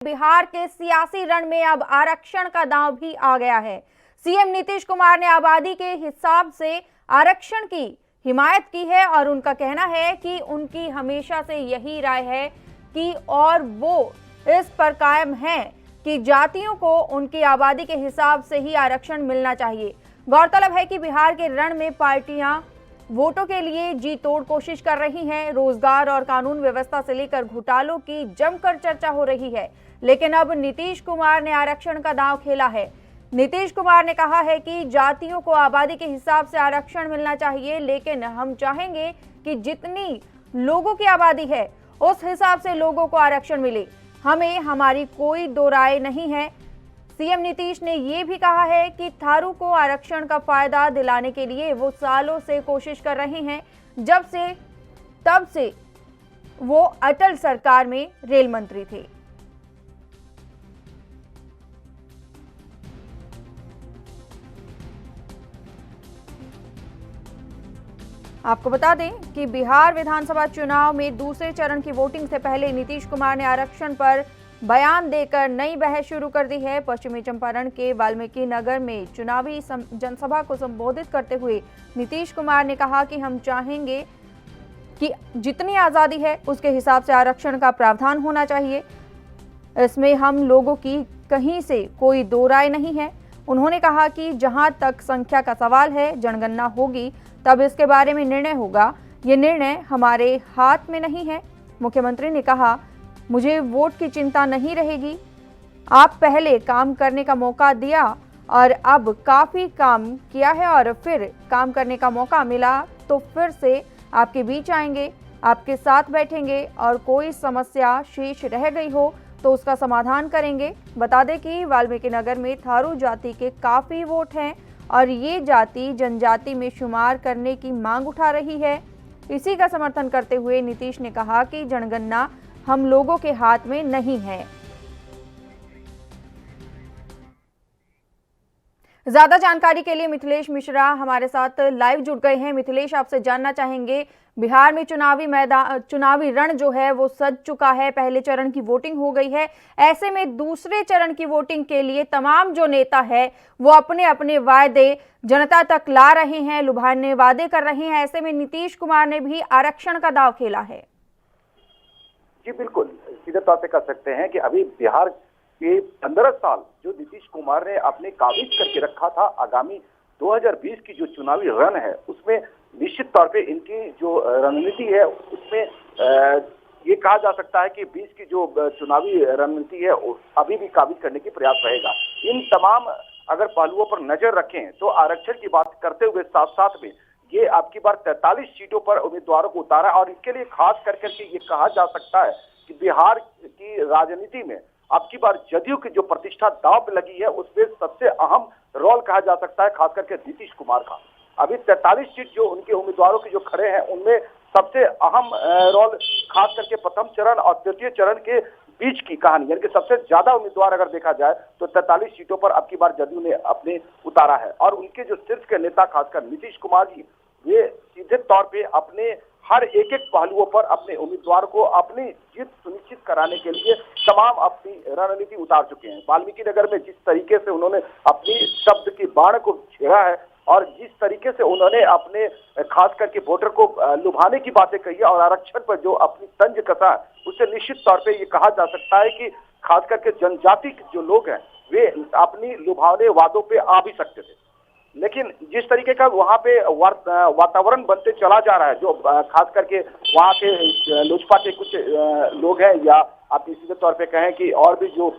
बिहार के सियासी रण में अब आरक्षण का दांव भी आ गया है। सीएम नीतीश कुमार ने आबादी के हिसाब से आरक्षण की हिमायत की है और उनका कहना है कि उनकी हमेशा से यही राय है कि और वो इस पर कायम है कि जातियों को उनकी आबादी के हिसाब से ही आरक्षण मिलना चाहिए। गौरतलब है कि बिहार के रण में पार्टियां वोटों के लिए जी तोड़ कोशिश कर रही हैं। रोजगार और कानून व्यवस्था से लेकर घोटालों की जमकर चर्चा हो रही है, लेकिन अब नीतीश कुमार ने आरक्षण का दांव खेला है। नीतीश कुमार ने कहा है कि जातियों को आबादी के हिसाब से आरक्षण मिलना चाहिए, लेकिन हम चाहेंगे कि जितनी लोगों की आबादी है उस हिसाब से लोगों को आरक्षण मिले। हमें हमारी कोई दो राय नहीं है। सीएम नीतीश ने ये भी कहा है कि थारू को आरक्षण का फायदा दिलाने के लिए वो सालों से कोशिश कर रहे हैं, तब से वो अटल सरकार में रेल मंत्री थे। आपको बता दें कि बिहार विधानसभा चुनाव में दूसरे चरण की वोटिंग से पहले नीतीश कुमार ने आरक्षण पर बयान देकर नई बहस शुरू कर दी है। पश्चिमी चंपारण के वाल्मीकि नगर में चुनावी जनसभा को संबोधित करते हुए नीतीश कुमार ने कहा कि हम चाहेंगे कि जितनी आज़ादी है उसके हिसाब से आरक्षण का प्रावधान होना चाहिए। इसमें हम लोगों की कहीं से कोई दो राय नहीं है। उन्होंने कहा कि जहां तक संख्या का सवाल है, जनगणना होगी तब इसके बारे में निर्णय होगा। ये निर्णय हमारे हाथ में नहीं है। मुख्यमंत्री ने कहा, मुझे वोट की चिंता नहीं रहेगी। आप पहले काम करने का मौका दिया और अब काफ़ी काम किया है और फिर काम करने का मौका मिला तो फिर से आपके बीच आएंगे, आपके साथ बैठेंगे और कोई समस्या शेष रह गई हो तो उसका समाधान करेंगे। बता दें कि वाल्मीकि नगर में थारू जाति के काफ़ी वोट हैं और ये जाति जनजाति में शुमार करने की मांग उठा रही है। इसी का समर्थन करते हुए नीतीश ने कहा कि जनगणना हम लोगों के हाथ में नहीं है। ज्यादा जानकारी के लिए मिथिलेश मिश्रा हमारे साथ लाइव जुड़ गए हैं। मिथिलेश, आपसे जानना चाहेंगे, बिहार में चुनावी रण जो है वो सज चुका है। पहले चरण की वोटिंग हो गई है। ऐसे में दूसरे चरण की वोटिंग के लिए तमाम जो नेता है वो अपने अपने वायदे जनता तक ला रहे हैं, लुभाने वादे कर रहे हैं। ऐसे में नीतीश कुमार ने भी आरक्षण का दांव खेला है। जी बिल्कुल, सीधे तौर पे कह सकते हैं कि अभी बिहार के 15 साल जो नीतीश कुमार ने अपने काबिज करके रखा था, आगामी 2020 की जो चुनावी रण है उसमें निश्चित तौर पे इनकी जो रणनीति है उसमें ये कहा जा सकता है कि 20 की जो चुनावी रणनीति है अभी भी काबिज करने की प्रयास रहेगा। इन तमाम अगर पहलुओं पर नजर रखें तो आरक्षण की बात करते हुए साथ साथ में ये आपकी बार 43 सीटों पर उम्मीदवारों को उतारा और इसके लिए खास करके ये कहा जा सकता है कि बिहार की राजनीति में आपकी बार जदयू की जो प्रतिष्ठा दांव पे लगी है उसमें सबसे अहम रोल कहा जा सकता है खास करके नीतीश कुमार का। अभी 43 सीट जो उनके उम्मीदवारों के जो खड़े हैं उनमें सबसे अहम रोल खास करके प्रथम चरण और तृतीय चरण के बीच की कहानी, यानी कि सबसे ज्यादा उम्मीदवार अगर देखा जाए तो 43 सीटों पर अब की बार जदयू ने अपने उतारा है और उनके जो शीर्ष के नेता खासकर नीतीश कुमार जी वे सीधे तौर पे अपने हर एक पहलुओं पर अपने उम्मीदवार को अपनी जीत सुनिश्चित कराने के लिए तमाम अपनी रणनीति उतार चुके हैं। वाल्मीकि नगर में जिस तरीके से उन्होंने अपनी शब्द की बाण को छेड़ा है और जिस तरीके से उन्होंने अपने खास करके वोटर को लुभाने की बातें कही है और आरक्षण पर जो अपनी तंज कसा है उससे निश्चित तौर पे ये कहा जा सकता है कि खास करके जनजाति के जो लोग हैं वे अपनी लुभावने वादों पे आ भी सकते थे, लेकिन जिस तरीके का वहाँ पे वातावरण बनते चला जा रहा है, जो खास करके वहाँ के लोजपा के कुछ लोग हैं या आप सीधे तौर पे कहें कि और भी जो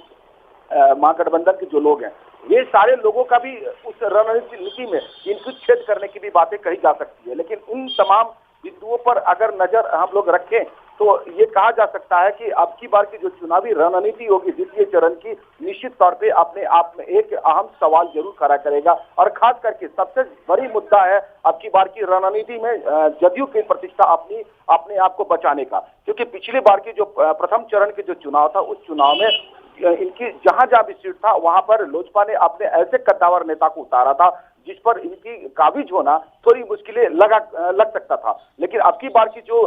महागठबंधन के जो लोग हैं ये सारे लोगों का भी उस रणनीति में इनको छेद करने की भी बातें कही जा सकती है। लेकिन इन तमाम बिंदुओं पर अगर नजर हम लोग रखें तो ये कहा जा सकता है कि अब की बार की जो चुनावी रणनीति होगी द्वितीय चरण की निश्चित तौर पे अपने आप में एक अहम सवाल जरूर खड़ा करेगा और खास करके सबसे बड़ी मुद्दा है अब की बार की रणनीति में जदयू की प्रतिष्ठा अपने आप को बचाने का, क्योंकि पिछली बार की जो प्रथम चरण के जो चुनाव था उस चुनाव में इनकी जहां भी सीट था वहां पर लोजपा ने अपने ऐसे कद्दावर नेता को उतारा था जिस पर इनकी काबिज होना थोड़ी मुश्किलें लग सकता था। लेकिन अब की बार की जो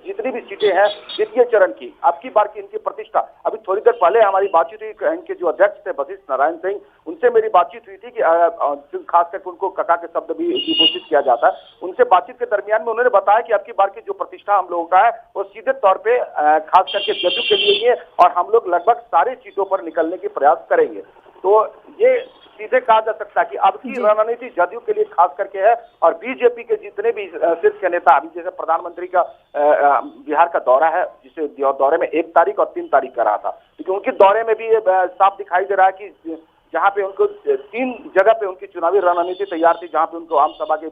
जितनी भी सीटें हैं द्वितीय चरण की, अब की बार की इनकी प्रतिष्ठा, अभी थोड़ी देर पहले हमारी बातचीत हुई, इनके जो अध्यक्ष थे वशिष्ठ नारायण सिंह, उनसे मेरी बातचीत हुई थी कि खास करके उनको कका के शब्द भी घोषित किया जाता है। उनसे बातचीत के दरमियान में उन्होंने बताया कि अब की बार की जो प्रतिष्ठा हम लोगों का है वो सीधे तौर पे खास करके जदयू के लिए ही है और हम लोग लगभग सारी सीटों पर निकलने की प्रयास करेंगे। तो ये सीधे कहा जा सकता है कि अब की रणनीति जदयू के लिए खास करके है और बीजेपी के जितने भी शीर्ष के नेता, अभी जैसे प्रधानमंत्री का बिहार का दौरा है, जिसे दौरे में 1 तारीख और 3 तारीख का रहा था, लेकिन उनके दौरे में भी साफ दिखाई दे रहा है कि जहां पे उनको 3 जगह पे उनकी चुनावी रणनीति तैयार थी, जहां पे उनको आम सभा के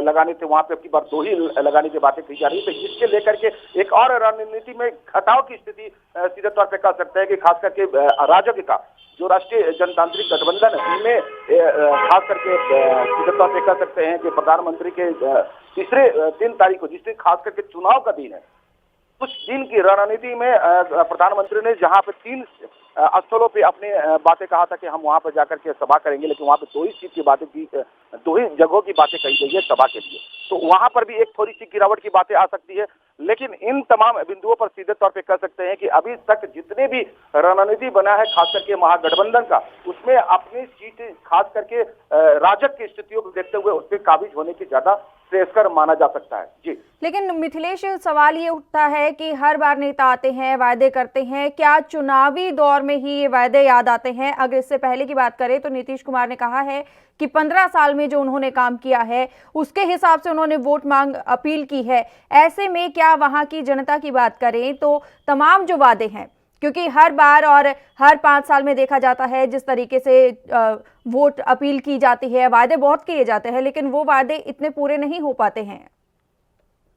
लगाने थे, वहां पे अब की बार 2 ही लगाने की बातें कही जा रही है। तो इसके लेकर के एक और रणनीति में घटाव की स्थिति सीधे तौर पर कह सकते हैं कि खास करके राजग का जो राष्ट्रीय जनतांत्रिक गठबंधन है उनमें खास करके सीधे तौर पर कह सकते हैं कि प्रधानमंत्री के तीसरे 3 तारीख को, जिस दिन खास करके चुनाव का दिन है, कुछ दिन की रणनीति में प्रधानमंत्री ने जहां पे 3 स्थलों पे अपने बातें कहा था कि हम वहां पर जाकर के सभा करेंगे, लेकिन वहां पे 2 ही सीट की बातें की, 2 ही जगहों की बातें कही गई है सभा के लिए। तो वहां पर भी एक थोड़ी सी गिरावट की बातें आ सकती है, लेकिन इन तमाम बिंदुओं पर सीधे तौर पे कह सकते हैं कि अभी तक जितने भी रणनीति बना है खास करके महागठबंधन का, उसमें अपनी सीट खास करके राजग की स्थितियों को देखते हुए उस पर काबिज होने की ज्यादा श्रेयस्कर माना जा सकता है। जी, लेकिन मिथिलेश, सवाल ये उठता है कि हर बार नेता आते हैं, वायदे करते हैं, क्या चुनावी दौर में ही ये वायदे याद आते हैं? अगर इससे पहले की बात करें तो नीतीश कुमार ने कहा है कि 15 साल में जो उन्होंने काम किया है उसके हिसाब से उन्होंने वोट मांग अपील की है। ऐसे में क्या वहां की जनता की बात करें तो तमाम जो वादे हैं, क्योंकि हर बार और हर 5 साल में देखा जाता है जिस तरीके से वोट अपील की जाती है, वादे बहुत किए जाते हैं, लेकिन वो वादे इतने पूरे नहीं हो पाते हैं।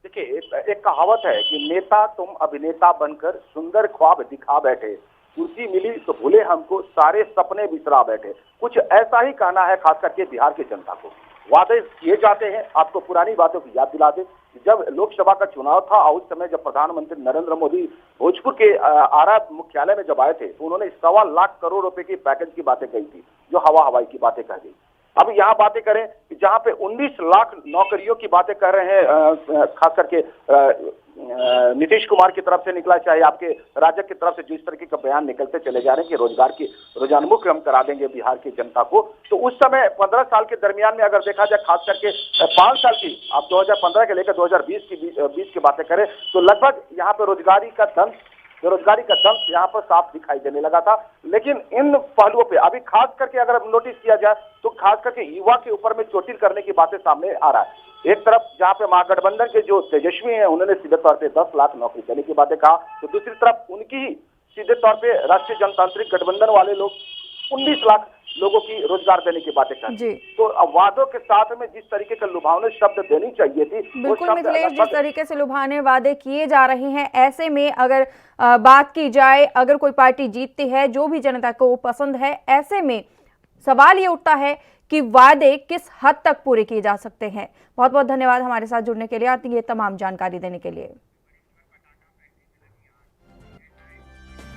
देखिए, एक कहावत है कि नेता तुम अभिनेता बनकर सुंदर ख्वाब दिखा बैठे, कुर्सी मिली तो भूले हमको सारे सपने बिसरा बैठे। कुछ ऐसा ही कहना है खास करके बिहार की जनता को। वादे किए जाते हैं, आपको पुरानी बातों की याद दिला दे, जब लोकसभा का चुनाव था और उस समय जब प्रधानमंत्री नरेंद्र मोदी भोजपुर के आरा मुख्यालय में जब आए थे तो उन्होंने 1.25 लाख करोड़ रुपए की पैकेज की बातें कही थी, जो हवाई की बातें कह गई। अब यहाँ बातें करें कि जहाँ पे 19 लाख नौकरियों की बातें कर रहे हैं, खास करके नीतीश कुमार की तरफ से निकला, चाहे आपके राजग की तरफ से जो इस तरीके का बयान निकलते चले जा रहे हैं कि रोजगारोन्मुख हम करा देंगे बिहार की जनता को, तो उस समय 15 साल के दरमियान में अगर देखा जाए, खास करके 5 साल की, आप 2015 के लेकर 2020 की बातें करें तो लगभग यहाँ पे बेरोजगारी का दंश यहाँ पर साफ दिखाई देने लगा था। लेकिन इन पहलुओं पे अभी खास करके अगर नोटिस किया जाए तो खास करके युवा के ऊपर में चोटिल करने की बातें सामने आ रहा है। एक तरफ जहाँ पे महागठबंधन के जो तेजस्वी हैं उन्होंने सीधे तौर पे 10 लाख नौकरी देने की बातें कहा, तो दूसरी तरफ उनकी सीधे तौर पे राष्ट्रीय जनतांत्रिक गठबंधन वाले लोग 19 लाख लोगों की रोजगार देने की बातें कर। तो वादों के साथ में जिस तरीके का लुभावने शब्द देनी चाहिए थी, बिल्कुल मिथिलेश, जिस तरीके से लुभाने वादे किए जा रहे हैं, ऐसे में अगर बात की जाए, अगर कोई पार्टी जीतती है जो भी जनता को पसंद है, ऐसे में सवाल ये उठता है कि वादे किस हद तक पूरे किए जा सकते हैं। बहुत बहुत धन्यवाद हमारे साथ जुड़ने के लिए, और ये तमाम जानकारी देने के लिए।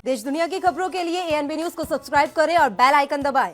देश दुनिया की खबरों के लिए ANB न्यूज को सब्सक्राइब करें और बेल आइकन दबाएं।